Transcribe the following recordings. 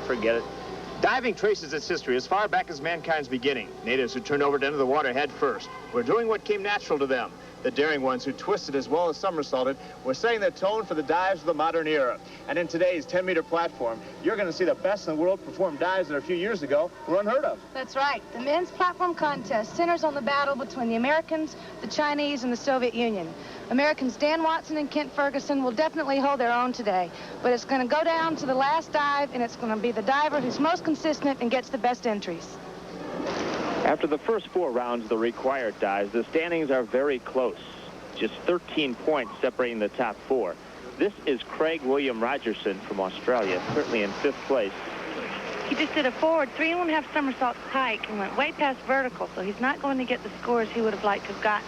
Forget it. Diving traces its history as far back as mankind's beginning. Natives who turned over to enter the water head first were doing what came natural to them. The daring ones who twisted as well as somersaulted were setting the tone for the dives of the modern era. And in today's 10-meter platform, you're going to see the best in the world perform dives that a few years ago were unheard of. That's right. The men's platform contest centers on the battle between the Americans, the Chinese, and the Soviet Union. Americans Dan Watson and Kent Ferguson will definitely hold their own today, but it's going to go down to the last dive, and it's going to be the diver who's most consistent and gets the best entries. After the first 4 rounds of the required dives, the standings are very close. Just 13 points separating the top 4. This is Craig William Rogerson from Australia, currently in 5th place. He just did a forward 3 1/2 somersault pike and went way past vertical, so he's not going to get the scores he would have liked to have gotten.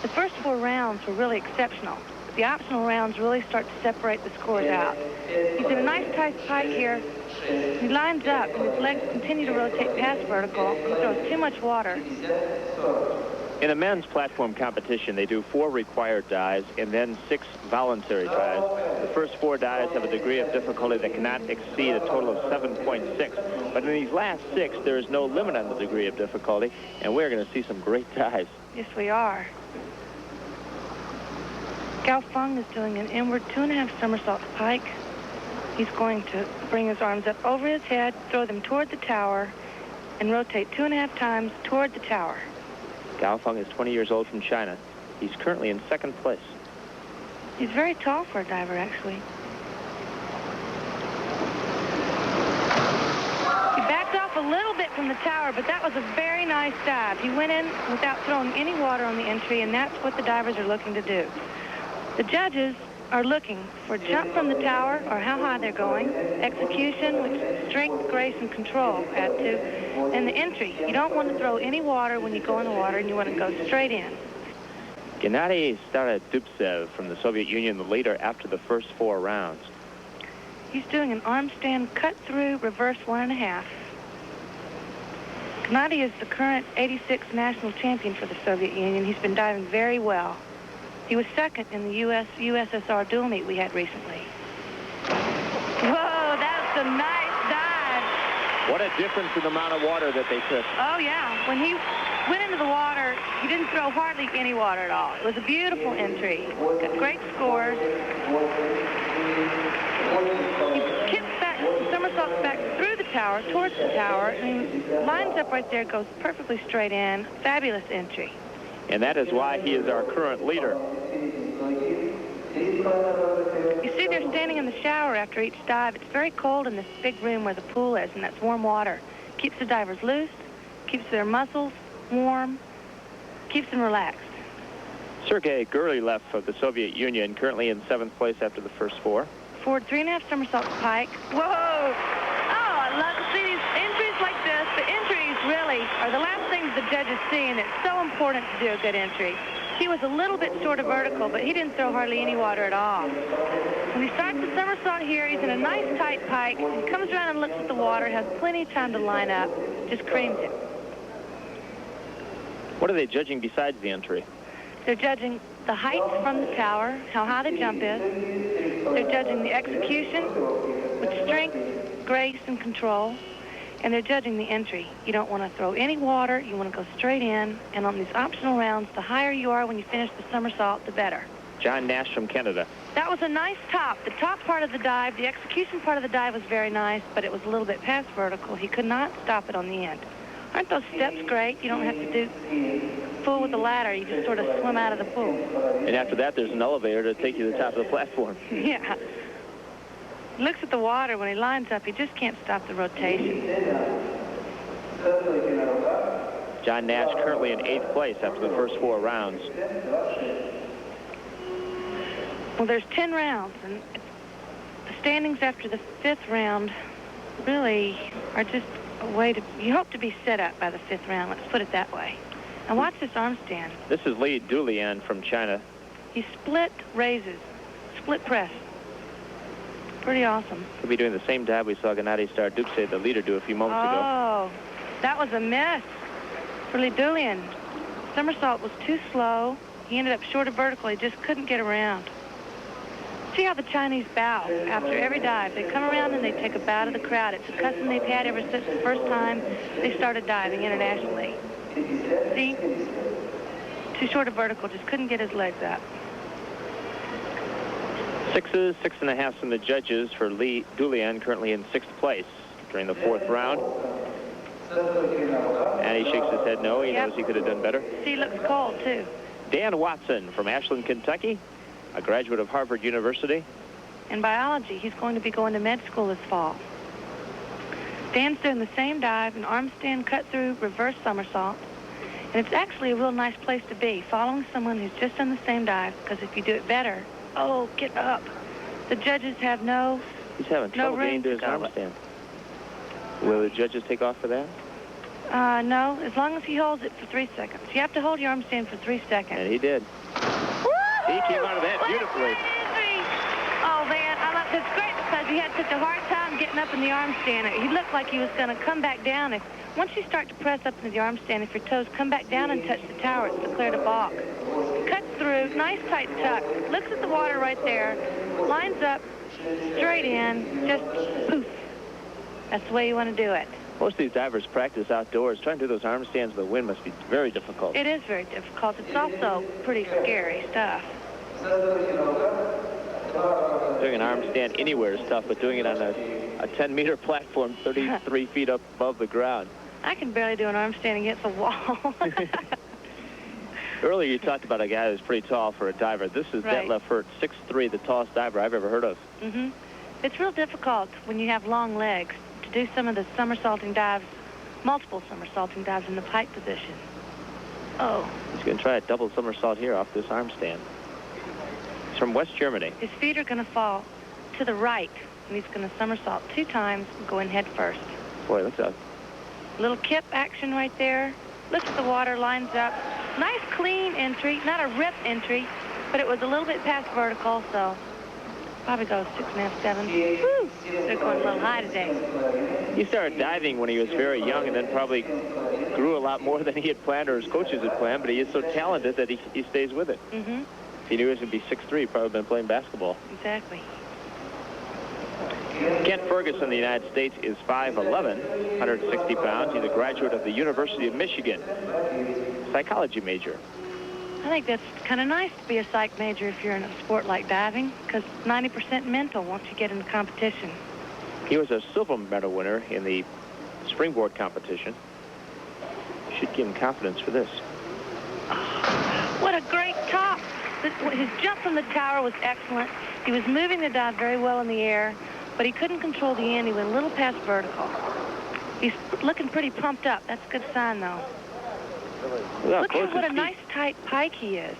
The first 4 rounds were really exceptional. The optional rounds really start to separate the scores out. He's in a nice tight pike here. He lines up, and his legs continue to rotate past vertical. He throws too much water. In a men's platform competition, they do 4 required dives and then 6 voluntary dives. The first 4 dives have a degree of difficulty that cannot exceed a total of 7.6. But in these last 6, there is no limit on the degree of difficulty, and we're going to see some great dives. Yes, we are. Gao Feng is doing an inward 2 1/2 somersault pike. He's going to bring his arms up over his head, throw them toward the tower, and rotate 2 1/2 times toward the tower. Gao Feng is 20 years old from China. He's currently in 2nd place. He's very tall for a diver, actually. He backed off a little bit from the tower, but that was a very nice dive. He went in without throwing any water on the entry, and that's what the divers are looking to do. The judges are looking for jump from the tower, or how high they're going, execution, which strength, grace, and control add to, and the entry. You don't want to throw any water when you go in the water, and you want to go straight in. Gennady Starodubtsev from the Soviet Union, the leader after the first 4 rounds. He's doing an arm stand cut-through reverse 1 1/2. Gennady is the current 86 national champion for the Soviet Union. He's been diving very well. He was 2nd in the USSR dual meet we had recently. Whoa, that's a nice dive. What a difference in the amount of water that they took. Oh, yeah. When he went into the water, he didn't throw hardly any water at all. It was a beautiful entry. Got great scores. He kicks back, somersaults back through the tower, towards the tower, and he lines up right there, goes perfectly straight in. Fabulous entry. And that is why he is our current leader. You see, they're standing in the shower after each dive. It's very cold in this big room where the pool is, and that's warm water. Keeps the divers loose, keeps their muscles warm, keeps them relaxed. Sergei Gurlev of the Soviet Union, currently in 7th place after the first 4. Forward 3 1/2 somersault pike. Whoa! Oh, I love to see these entries like this. The entries really are the last things the judges see, and it's so important to do a good entry. He was a little bit short of vertical, but he didn't throw hardly any water at all. When he starts the somersault here, he's in a nice tight pike. He comes around and looks at the water, has plenty of time to line up, just creams it. What are they judging besides the entry? They're judging the height from the tower, how high the jump is. They're judging the execution with strength, grace, and control. And they're judging the entry. You don't want to throw any water. You want to go straight in. And on these optional rounds, the higher you are when you finish the somersault, the better. John Nash from Canada. That was a nice top. The top part of the dive, the execution part of the dive was very nice, but it was a little bit past vertical. He could not stop it on the end. Aren't those steps great? You don't have to do full with the ladder. You just sort of swim out of the pool. And after that, there's an elevator to take you to the top of the platform. Yeah. He looks at the water. When he lines up, he just can't stop the rotation. John Nash currently in 8th place after the first 4 rounds. Well, there's 10 rounds, and the standings after the 5th round really are just a way to... You hope to be set up by the 5th round. Let's put it that way. And watch this arm stand. This is Li Dulian from China. He split raises, split press. Pretty awesome. He'll be doing the same dive we saw Gennady Starodubtsev, the leader, do a few moments ago. Oh, that was a miss for Li Dulian. Somersault was too slow. He ended up short of vertical. He just couldn't get around. See how the Chinese bow after every dive. They come around and they take a bow to the crowd. It's a custom they've had ever since the first time they started diving internationally. See? Too short a vertical, just couldn't get his legs up. Sixes, 6.5 from the judges for Lee Dulian, currently in 6th place during the 4th round. And he shakes his head no. He knows he could have done better. See, he looks cold, too. Dan Watson from Ashland, Kentucky, a graduate of Harvard University. In biology, he's going to be going to med school this fall. Dan's doing the same dive, an arm stand cut through reverse somersault. And it's actually a real nice place to be, following someone who's just done the same dive, because if you do it better, oh, get up. The judges have He's having trouble getting to his arm stand. Will the judges take off for that? No, as long as he holds it for 3 seconds. You have to hold your arm stand for 3 seconds. And he did. He came out of that beautifully. Oh, man, that's great because he had such a hard time getting up in the arm stand. He looked like he was going to come back down. Once you start to press up into the arm stand, if your toes come back down and touch the tower, it's declared a balk. Cuts through, nice tight tuck, looks at the water right there, lines up, straight in, just poof. That's the way you want to do it. Most of these divers practice outdoors. Trying to do those arm stands in the wind must be very difficult. It is very difficult. It's also pretty scary stuff. Doing an arm stand anywhere is tough, but doing it on a 10-meter platform 33 feet up above the ground. I can barely do an arm stand against a wall. Earlier you talked about a guy who's pretty tall for a diver. This is Detlef Hurt, 6'3", the tallest diver I've ever heard of. Mm-hmm. It's real difficult when you have long legs to do some of the somersaulting dives, multiple somersaulting dives in the pike position. Oh. He's going to try a double somersault here off this arm stand. He's from West Germany. His feet are going to fall to the right, and he's going to somersault 2 times and go in head first. Boy, look at Little kip action right there. Looks at the water, lines up. Nice clean entry, not a rip entry, but it was a little bit past vertical, so probably goes 6.5, 7. Woo! They're going a little high today. He started diving when he was very young and then probably grew a lot more than he had planned or his coaches had planned, but he is so talented that he stays with it. Mm-hmm. If he knew he was going to be 6'3", probably been playing basketball. Exactly. Kent Ferguson, the United States, is 5'11", 160 pounds. He's a graduate of the University of Michigan, psychology major. I think that's kind of nice to be a psych major if you're in a sport like diving, because 90% mental once you get into competition. He was a silver medal winner in the springboard competition. Should give him confidence for this. What a great top. His jump from the tower was excellent. He was moving the dive very well in the air, but he couldn't control the end. He went a little past vertical. He's looking pretty pumped up. That's a good sign, though. Look at what a nice tight pike he is.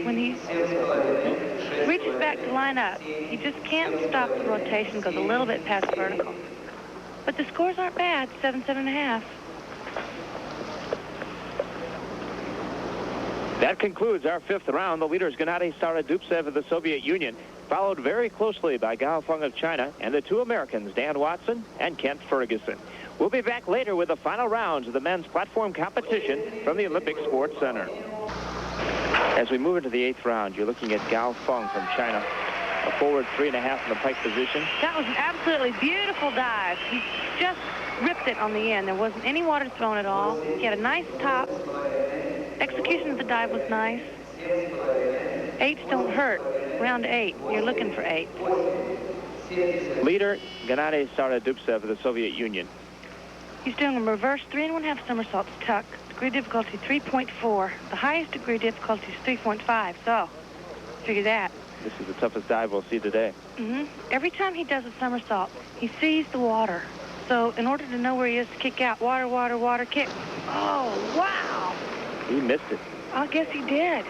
When he reaches back to line up, he just can't stop the rotation, goes a little bit past vertical. But the scores aren't bad, 7, 7.5. That concludes our 5th round. The leader is Gennady Starodubtsev of the Soviet Union, followed very closely by Gao Feng of China and the 2 Americans, Dan Watson and Kent Ferguson. We'll be back later with the final rounds of the men's platform competition from the Olympic Sports Center. As we move into the 8th round, you're looking at Gao Feng from China, a forward 3.5 in the pike position. That was an absolutely beautiful dive. He just ripped it on the end. There wasn't any water thrown at all. He had a nice top. Execution of the dive was nice. 8s don't hurt. Round 8, you're looking for 8. Leader, Gennady Starodubtsev of the Soviet Union. He's doing a reverse 3.5 somersaults tuck. Degree difficulty 3.4. The highest degree difficulty is 3.5. So, figure that. This is the toughest dive we'll see today. Mm-hmm. Every time he does a somersault, he sees the water. So, in order to know where he is to kick out, water, water, water, kick. Oh, wow. He missed it. I guess he did.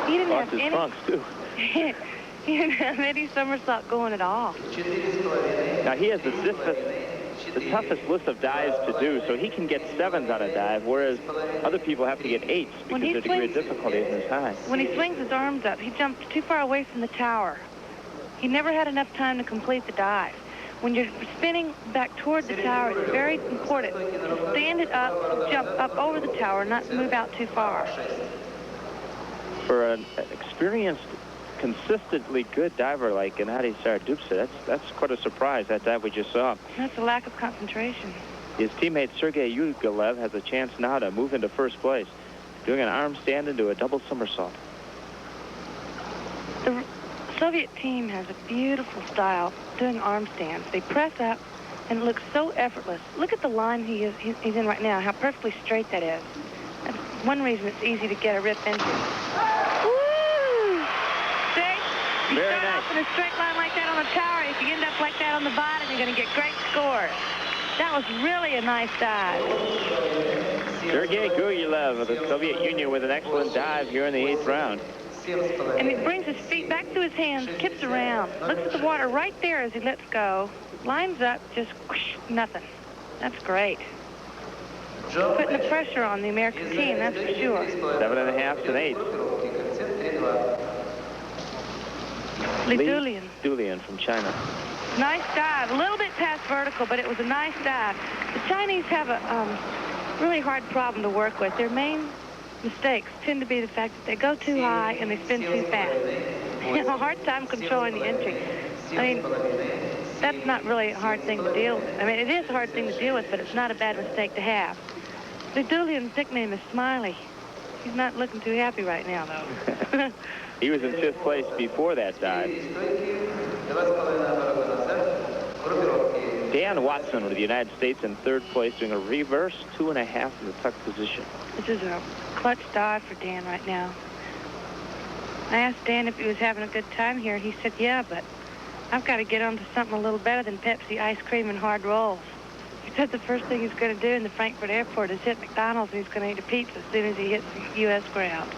He didn't Lost have his trunks, too. He didn't have any somersault going at all. Now, he has the toughest list of dives to do, so he can get 7s on a dive, whereas other people have to get 8s because their degree of difficulty isn't as high. When he swings his arms up, he jumped too far away from the tower. He never had enough time to complete the dive. When you're spinning back toward the tower, it's very important to stand it up, jump up over the tower, not move out too far. For an experienced consistently good diver like Gennady Sardupsa. That's quite a surprise, that dive we just saw. That's a lack of concentration. His teammate Sergei Yugolev has a chance now to move into first place, doing an arm stand into a double somersault. The Soviet team has a beautiful style doing arm stands. They press up, and it looks so effortless. Look at the line he's in right now, how perfectly straight that is. That's one reason it's easy to get a rip into. Woo! See? You Very start nice. off in a straight line like that on the tower. If you end up like that on the bottom, you're going to get great scores. That was really a nice dive. Sergei Gurylev of the Soviet Union with an excellent dive here in the 8th round. And he brings his feet back to his hands, tips around, looks at the water right there as he lets go, lines up, just whoosh, nothing. That's great. Putting the pressure on the American team, that's for sure. 7.5 to 8. Li Dulian from China. Nice dive, a little bit past vertical, but it was a nice dive. The Chinese have a really hard problem to work with. Their main mistakes tend to be the fact that they go too high and they spin too fast. They have a hard time controlling the entry. I mean, that's not really a hard thing to deal with. I mean, it is a hard thing to deal with, but it's not a bad mistake to have. Dulian's nickname is Smiley. He's not looking too happy right now, though. He was in 5th place before that dive. Dan Watson of the United States in 3rd place, doing a reverse 2.5 in the tuck position. This is a clutch dive for Dan right now. I asked Dan if he was having a good time here. He said, yeah, but I've got to get on to something a little better than Pepsi, ice cream, and hard rolls. He said the first thing he's going to do in the Frankfurt airport is hit McDonald's, and he's going to eat a pizza as soon as he hits the U.S. ground.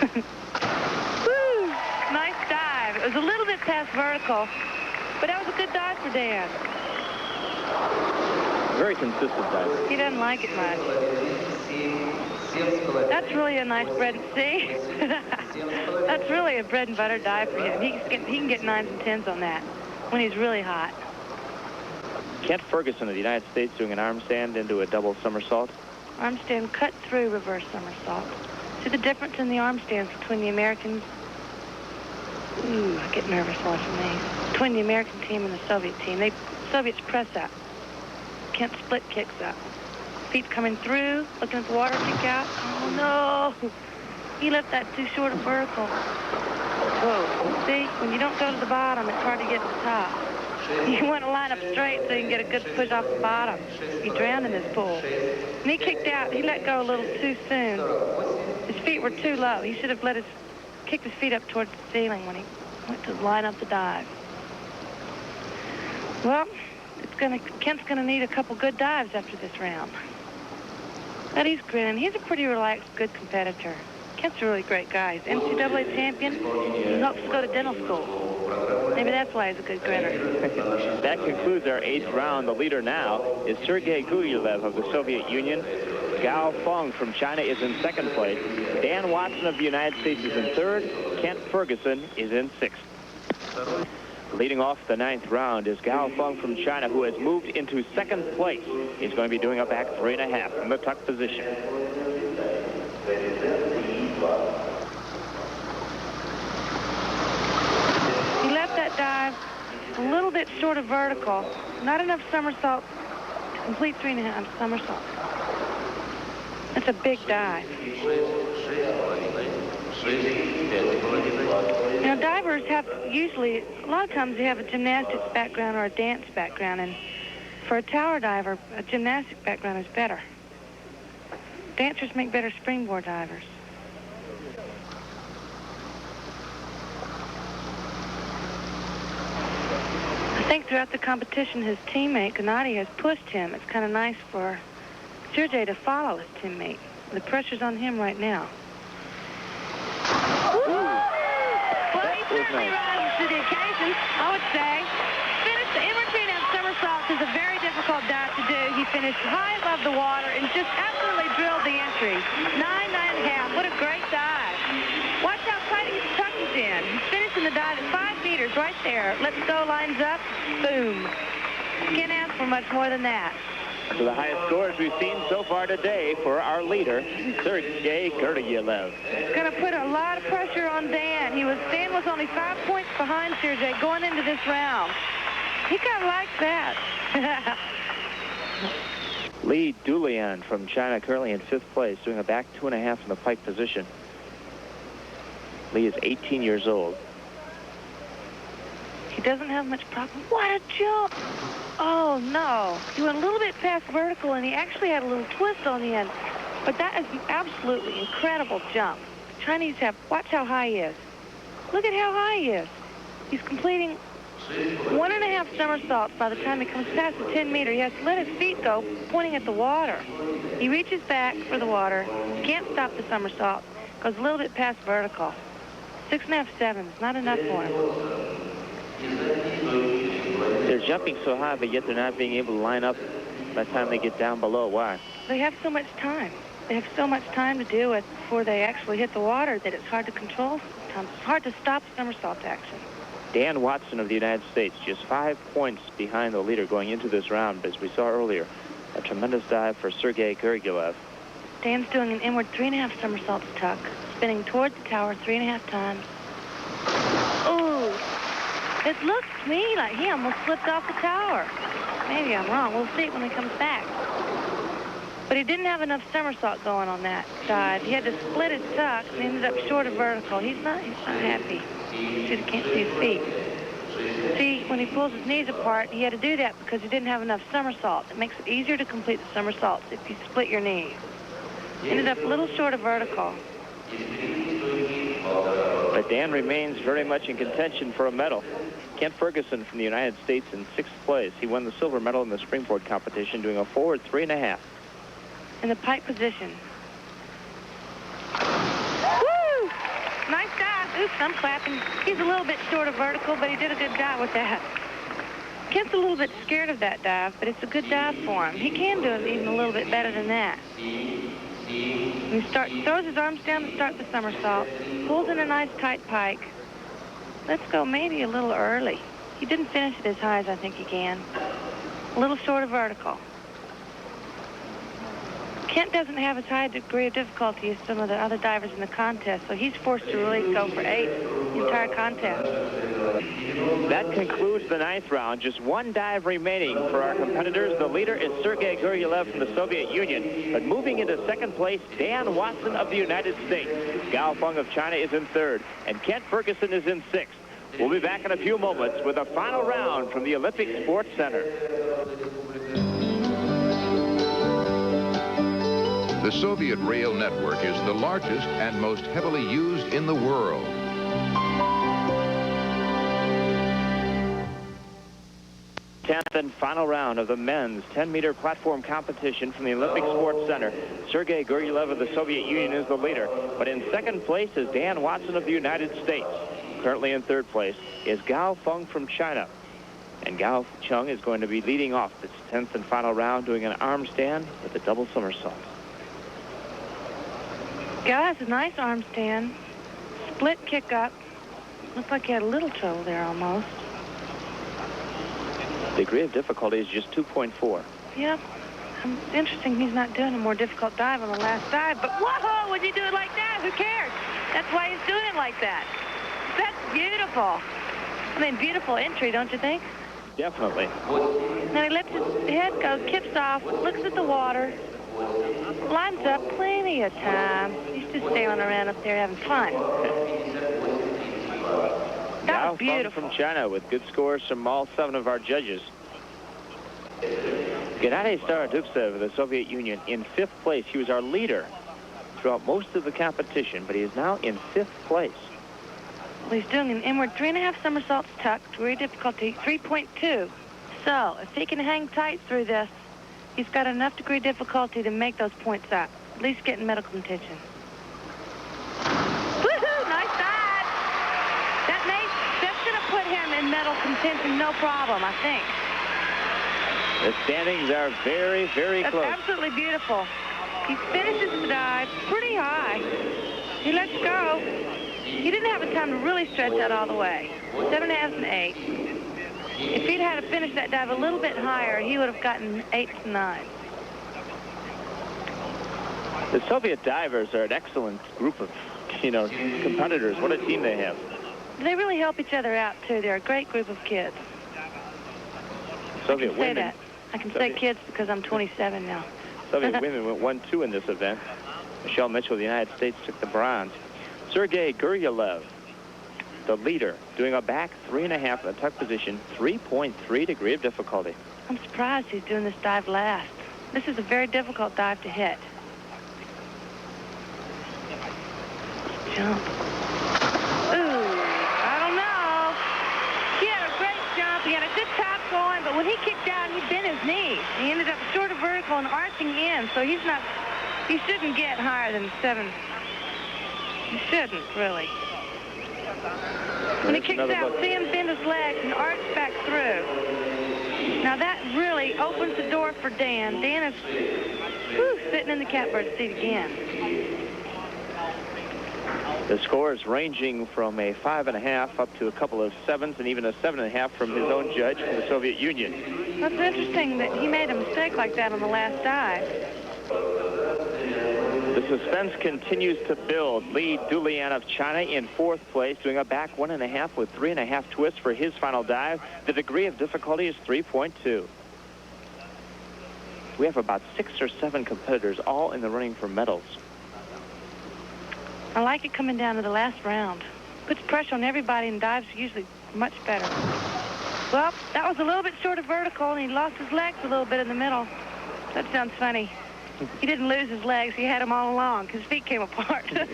Woo! Nice dive. It was a little bit past vertical, but that was a good dive for Dan. Very consistent dive. He doesn't like it much. That's really a nice bread. See? That's really a bread and butter dive for him. He can get 9s and 10s on that when he's really hot. Kent Ferguson of the United States doing an arm stand into a double somersault. Arm stand cut through reverse somersault. See the difference in the arm stands between the Americans? Ooh, I get nervous watching these. Between the American team and the Soviet team. Soviets press up. Kent split kicks up. Feet coming through, looking at the water kick out. Oh, no. He left that too short of vertical. Whoa. See, when you don't go to the bottom, it's hard to get to the top. You want to line up straight so you can get a good push off the bottom. You drowned in this pool. And he kicked out. He let go a little too soon. His feet were too low. He should have kicked his feet up towards the ceiling when he went to line up the dive. Well, Kent's going to need a couple good dives after this round. But he's grinning. He's a pretty relaxed, good competitor. Kent's a really great guy. He's NCAA champion. He hopes to go to dental school. Maybe that's why he's a good grinner. That concludes our 8th round. The leader now is Sergei Gurylev of the Soviet Union. Gao Feng from China is in 2nd place. Dan Watson of the United States is in 3rd. Kent Ferguson is in 6th. Leading off the 9th round is Gao Feng from China, who has moved into 2nd place. He's going to be doing a back 3.5 in the tuck position. He left that dive a little bit short of vertical. Not enough somersault to complete 3.5 somersaults. That's a big dive. Now, divers have usually, a lot of times they have a gymnastics background or a dance background, and for a tower diver, a gymnastic background is better. Dancers make better springboard divers. I think throughout the competition, his teammate, Gennady, has pushed him. It's kind of nice for Sergei to follow his teammate. The pressure's on him right now. Well, he certainly rises to the occasion, I would say. The in-between and somersaults is a very difficult dive to do. He finished high above the water and just absolutely drilled the entry. 9.5. What a great dive. Watch how tight his tuck is in. He's finishing the dive at 5 meters right there. Let's go, lines up. Boom. Can't ask for much more than that. to the highest scores we've seen so far today for our leader, Sergei Gurdgiev. It's going to put a lot of pressure on Dan. Dan was only 5 points behind Sergei going into this round. He kind of likes that. Li Dulian from China currently in 5th place, doing a back 2.5 in the pike position. Li is 18 years old. He doesn't have much problem. What a jump! Oh, no. He went a little bit past vertical, and he actually had a little twist on the end. But that is an absolutely incredible jump. The Chinese have... Watch how high he is. Look at how high he is. He's completing 1.5 somersaults by the time he comes past the 10-meter. He has to let his feet go, pointing at the water. He reaches back for the water. Can't stop the somersault. Goes a little bit past vertical. 6.5, 7. It's not enough for him. They're jumping so high, but yet they're not being able to line up by the time they get down below. Why? They have so much time. They have so much time to do it before they actually hit the water that it's hard to control sometimes. It's hard to stop somersault action. Dan Watson of the United States, just 5 points behind the leader going into this round, but as we saw earlier, a tremendous dive for Sergei Gurdgiev. Dan's doing an inward 3.5 somersaults tuck, spinning toward the tower 3.5 times. Ooh, it looks to me like he almost slipped off the tower. Maybe I'm wrong. We'll see it when he comes back. But he didn't have enough somersault going on that side. He had to split his tuck and ended up short of vertical. He's not happy. He can't see his feet. See, when he pulls his knees apart, he had to do that because he didn't have enough somersault. It makes it easier to complete the somersaults if you split your knees. Ended up a little short of vertical. But Dan remains very much in contention for a medal. Kent Ferguson from the United States in 6th place. He won the silver medal in the springboard competition, doing a forward 3.5. In the pike position. Woo! Nice dive. Oops, I'm clapping. He's a little bit short of vertical, but he did a good job with that. Kent's a little bit scared of that dive, but it's a good dive for him. He can do it even a little bit better than that. He throws his arms down to start the somersault, pulls in a nice tight pike. Let's go maybe a little early. He didn't finish it as high as I think he can. A little short of vertical. Kent doesn't have as high a degree of difficulty as some of the other divers in the contest, so he's forced to really go for 8 the entire contest. That concludes the 9th round. Just one dive remaining for our competitors. The leader is Sergei Gurdgiev from the Soviet Union. But moving into 2nd place, Dan Watson of the United States. Gao Feng of China is in 3rd, and Kent Ferguson is in 6th. We'll be back in a few moments with a final round from the Olympic Sports Center. The Soviet rail network is the largest and most heavily used in the world. Tenth and final round of the men's 10-meter platform competition from the Olympic Sports Center. Sergei Gurdgiev of the Soviet Union is the leader, but in 2nd place is Dan Watson of the United States. Currently in 3rd place is Gao Feng from China. And Gao Chung is going to be leading off this 10th and final round, doing an arm stand with a double somersault. Gao has a nice arm stand. Split kick up. Looks like he had a little trouble there almost. Degree of difficulty is just 2.4. Yep. It's interesting he's not doing a more difficult dive on the last dive, but whoa, would you do it like that? Who cares? That's why he's doing it like that. That's beautiful. I mean, beautiful entry, don't you think? Definitely. Now he lets his head go, kips off, looks at the water, lines up plenty of time. He's just sailing around up there having fun. That was beautiful. From China with good scores from all 7 of our judges. Gennady Starodubtsev of the Soviet Union in 5th place. He was our leader throughout most of the competition, but he is now in 5th place. Well, he's doing an inward 3.5 somersaults tuck, degree difficulty 3.2. So if he can hang tight through this, he's got enough degree difficulty to make those points up, at least get in medal contention. Woohoo! Nice dive! That's going to put him in medal contention, no problem, I think. The standings are very, very close. That's absolutely beautiful. He finishes the dive pretty high. He lets go. He didn't have the time to really stretch out all the way. 7.5 and 8. If he'd had to finish that dive a little bit higher, he would have gotten 8 to 9. The Soviet divers are an excellent group of, competitors. What a team they have. They really help each other out, too. They're a great group of kids. Soviet women. That. I can say kids because I'm 27 now. Soviet women went 1-2 in this event. Michelle Mitchell of the United States took the bronze. Sergei Guryev, the leader, doing a back 3.5 in the tuck position, 3.3 degree of difficulty. I'm surprised he's doing this dive last. This is a very difficult dive to hit. Jump. Ooh, I don't know. He had a great jump. He had a good top going, but when he kicked out, he bent his knee. He ended up sort of vertical and arching in, so he shouldn't get higher than 7. He shouldn't, really. When he kicks out, see him bend his legs and arch back through. Now that really opens the door for Dan. Dan is sitting in the catbird seat again. The scores ranging from a 5.5 up to a couple of 7s and even a 7.5 from his own judge from the Soviet Union. That's interesting that he made a mistake like that on the last dive. The suspense continues to build. Li Dulian of China in 4th place, doing a back 1.5 with 3.5 twists for his final dive. The degree of difficulty is 3.2. We have about 6 or 7 competitors all in the running for medals. I like it coming down to the last round. Puts pressure on everybody and dives usually much better. Well, that was a little bit short of vertical, and he lost his legs a little bit in the middle. That sounds funny. He didn't lose his legs. He had them all along. His feet came apart. It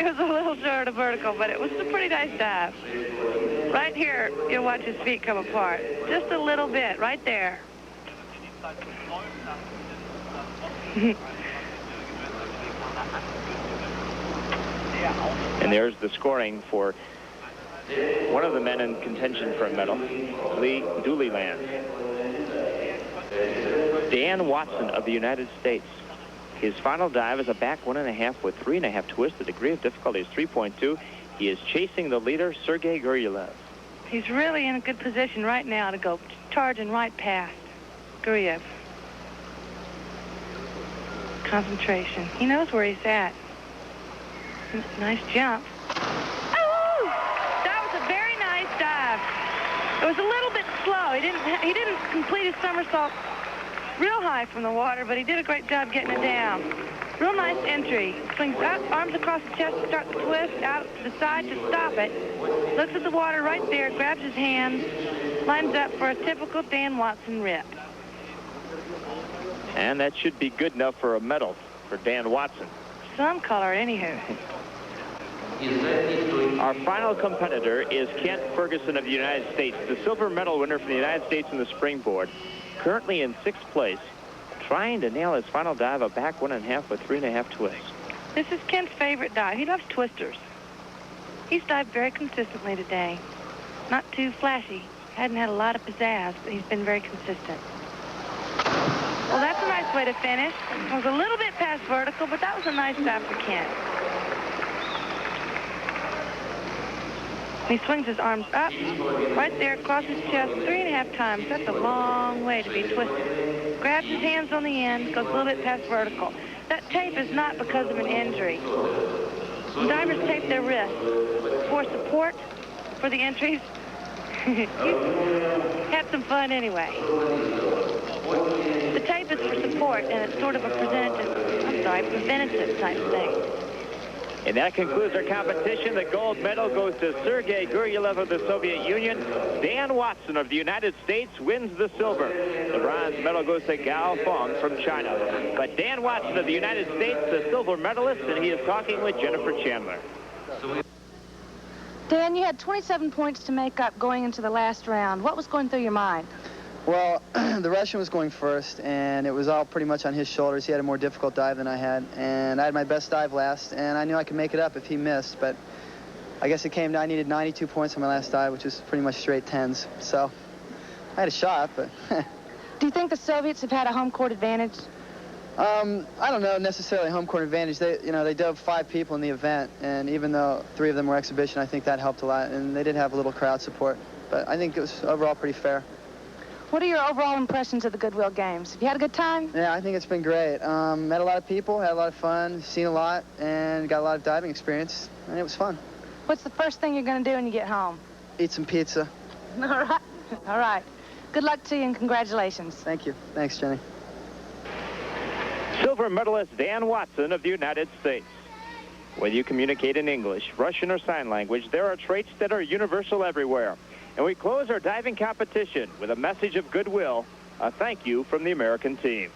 was a little short of vertical, but it was a pretty nice dive. Right here, you'll watch his feet come apart. Just a little bit, right there. And there's the scoring for one of the men in contention for a medal, Li Dulian. Dan Watson of the United States. His final dive is a back 1.5 with 3.5 twists. The degree of difficulty is 3.2. He is chasing the leader, Sergei Guryev. He's really in a good position right now to go charging right past Guryev. Concentration. He knows where he's at. Nice jump. Oh! That was a very nice dive. It was a little bit slow. He didn't complete his somersault real high from the water, but he did a great job getting it down. Real nice entry. Swings up, arms across the chest to start the twist, out to the side to stop it. Looks at the water right there, grabs his hands, lines up for a typical Dan Watson rip. And that should be good enough for a medal for Dan Watson. Some color, anywho. Our final competitor is Kent Ferguson of the United States, the silver medal winner from the United States in the springboard, currently in 6th place, trying to nail his final dive, a back 1.5 with 3.5 twists. This is Kent's favorite dive. He loves twisters. He's dived very consistently today. Not too flashy. Hadn't had a lot of pizzazz, but he's been very consistent. Well, that's a nice way to finish. It was a little bit past vertical, but that was a nice dive for Kent. He swings his arms up, right there, across his chest, 3.5 times. That's a long way to be twisted. Grabs his hands on the end, goes a little bit past vertical. That tape is not because of an injury. Divers tape their wrists for support for the entries. He's had some fun anyway. The tape is for support, and it's sort of a preventative type thing. And that concludes our competition. The gold medal goes to Sergei Guryev of the Soviet Union. Dan Watson of the United States wins the silver. The bronze medal goes to Gao Feng from China. But Dan Watson of the United States, the silver medalist, and he is talking with Jennifer Chandler. Dan, you had 27 points to make up going into the last round. What was going through your mind? Well, the Russian was going first, and it was all pretty much on his shoulders. He had a more difficult dive than I had, and I had my best dive last, and I knew I could make it up if he missed, but I guess it came down, I needed 92 points on my last dive, which was pretty much straight 10s. So I had a shot, but... Do you think the Soviets have had a home court advantage? I don't know necessarily home court advantage. They dove 5 people in the event, and even though 3 of them were exhibition, I think that helped a lot, and they did have a little crowd support, but I think it was overall pretty fair. What are your overall impressions of the Goodwill Games? Have you had a good time? Yeah, I think it's been great. Met a lot of people, had a lot of fun, seen a lot, and got a lot of diving experience, and it was fun. What's the first thing you're going to do when you get home? Eat some pizza. All right. All right. Good luck to you and congratulations. Thank you. Thanks, Jenny. Silver medalist Dan Watson of the United States. Whether you communicate in English, Russian, or sign language, there are traits that are universal everywhere. And we close our diving competition with a message of goodwill, a thank you from the American team.